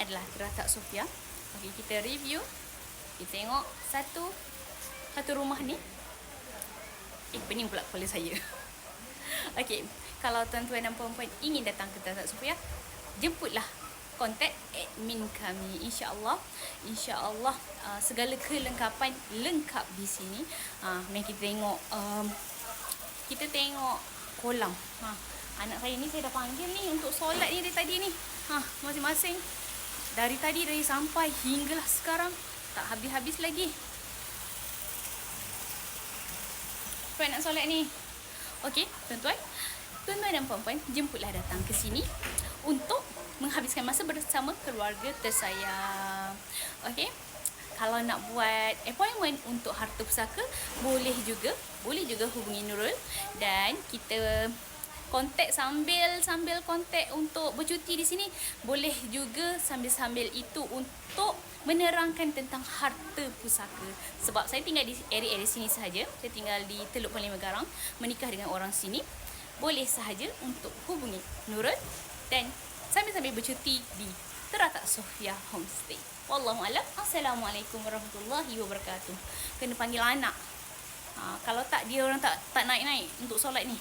adalah Teratak Sofia. Okey, kita review. Kita tengok satu rumah ni. Pening pula kepala saya. Okey, kalau tuan-tuan dan puan-puan ingin datang ke Teratak Sofia, jemputlah, kontak admin kami. InsyaAllah segala kelengkapan lengkap di sini. Mari kita tengok kolam. Anak saya ni saya dah panggil ni untuk solat ni dari tadi ni. Masing-masing dari tadi, dari sampai hinggalah sekarang tak habis-habis lagi. Puan nak solat ni. Okey, tuan-tuan dan puan-puan, jemputlah datang ke sini untuk menghabiskan masa bersama keluarga tersayang. Okey. Kalau nak buat appointment untuk harta pusaka, boleh juga hubungi Nurul, dan kita kontak sambil kontak untuk bercuti di sini. Boleh juga sambil itu untuk menerangkan tentang harta pusaka. Sebab saya tinggal di area sini sahaja. Saya tinggal di Teluk Panling Megarang, menikah dengan orang sini. Boleh sahaja untuk hubungi Nurul dan sambil bercuti di Teratak Sofia Homestay. Wallahualam. Assalamualaikum warahmatullahi wabarakatuh. Kena panggil anak. Kalau tak, dia orang tak naik-naik untuk solat ni.